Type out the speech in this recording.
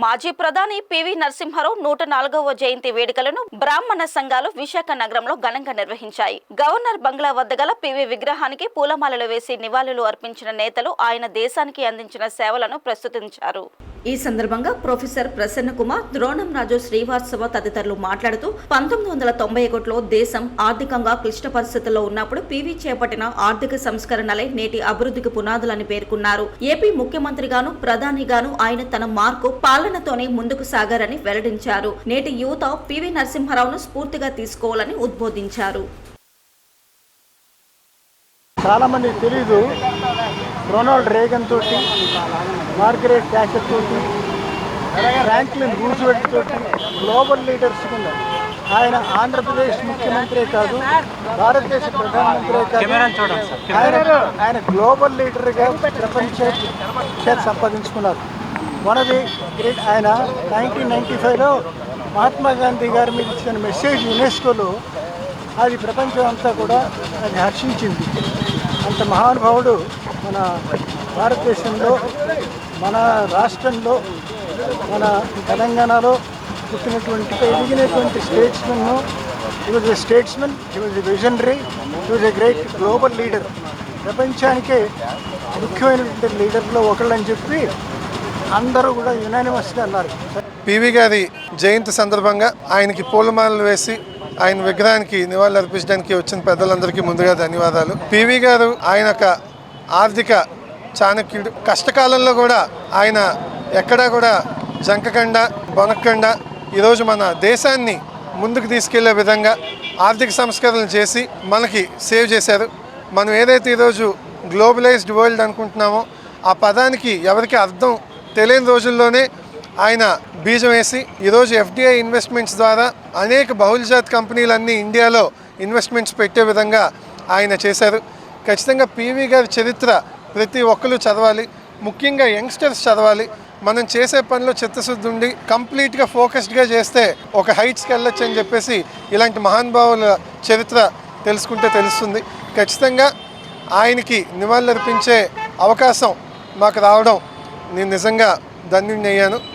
మాజీ ప్రధాని పివి నరసింహారావు 104వ జయంతి వేడుకలను బ్రాహ్మణ సంఘాలు విశాఖ నగరంలో ఘనంగా నిర్వహించాయి. గవర్నర్ బంగ్లా వద్ద గల పివి విగ్రహానికి పూలమాలలు వేసి నివాళులు అర్పించిన నేతలు ఆయన దేశానికి అందించిన సేవలను ప్రస్తుతించారు. ఈ సందర్భంగా ప్రొఫెసర్ ప్రసన్న కుమార్, ద్రోణం రాజు శ్రీవాత్సవ తదితరులు మాట్లాడుతూ 1991లో దేశం ఆర్థికంగా క్లిష్ట పరిస్థితుల్లో ఉన్నప్పుడు పివి చేపట్టిన ఆర్థిక సంస్కరణలే నేటి అభివృద్ధికి పునాదులని పేర్కొన్నారు. ఏపీ ముఖ్యమంత్రిగాను ప్రధానిగాను ఆయన తన మార్కు పాలనతోనే ముందుకు సాగారని వెల్లడించారు. నేటి యువత పివి నరసింహారావును స్ఫూర్తిగా తీసుకోవాలని ఉద్బోధించారు. చాలా మంది తెలీదు, రొనాల్డ్ రేగన్ తోటి, మార్గరెట్ థాచర్ తోటి, ఫ్రాంక్లిన్ రూజ్వెల్ట్ తోటి గ్లోబల్ లీడర్స్ ఉన్నారు. ఆయన ఆంధ్రప్రదేశ్ ముఖ్యమంత్రి కాదు, భారతదేశ ప్రధానమంత్రి కాదు, ఆయన గ్లోబల్ లీడర్గా ప్రపంచ ఖ్యాతి సంపాదించుకున్నారు. మనది గ్రేట్. ఆయన 1995లో మహాత్మా గాంధీ గారి మీద ఇచ్చిన మెసేజ్ యునెస్కోలో అది ప్రపంచం అంతా కూడా అది హర్షించింది. అంత మహానుభావుడు మన భారతదేశంలో, మన రాష్ట్రంలో, మన తెలంగాణలో పుట్టినటువంటి ఎదిగినటువంటి statesmen. He was a statesmen, he was a visionary, he was a great global leader. ప్రపంచానికే ముఖ్యమైనటువంటి లీడర్లో ఒకళ్ళని చెప్పి అందరూ కూడా యునానిమస్గా అన్నారు. పివి గారి జయంతి సందర్భంగా ఆయనకి పూలమాలలు వేసి ఆయన విగ్రహానికి నివాళులు అర్పించడానికి వచ్చిన పెద్దలందరికీ ముందుగా ధన్యవాదాలు. పివి గారు ఆయన ఒక ఆర్థిక చాణక్యుడు. కష్టకాలంలో కూడా ఆయన ఎక్కడా కూడా జంకకుండా బొనక్కుండా ఈరోజు మన దేశాన్ని ముందుకు తీసుకెళ్లే విధంగా ఆర్థిక సంస్కరణలు చేసి మనకి సేవ్ చేశారు. మనం ఏదైతే ఈరోజు గ్లోబలైజ్డ్ వరల్డ్ అనుకుంటున్నామో ఆ పదానికి ఎవరికి అర్థం తెలియని రోజుల్లోనే ఆయన బీజం వేసి ఈరోజు ఎఫ్డిఐ ఇన్వెస్ట్మెంట్స్ ద్వారా అనేక బహుళజాతి కంపెనీలన్నీ ఇండియాలో ఇన్వెస్ట్మెంట్స్ పెట్టే విధంగా ఆయన చేశారు. ఖచ్చితంగా పివి గారి చరిత్ర ప్రతి ఒక్కరు చదవాలి, ముఖ్యంగా యంగ్స్టర్స్ చదవాలి. మనం చేసే పనిలో చిత్తశుద్ధి ఉండి కంప్లీట్గా ఫోకస్డ్గా చేస్తే ఒక హైట్స్కి వెళ్ళొచ్చు అని చెప్పేసి ఇలాంటి మహానుభావుల చరిత్ర తెలుసుకుంటే తెలుస్తుంది. ఖచ్చితంగా ఆయనకి నివాళులర్పించే అవకాశం మాకు రావడం నేను నిజంగా ధన్యుడిని అయ్యాను.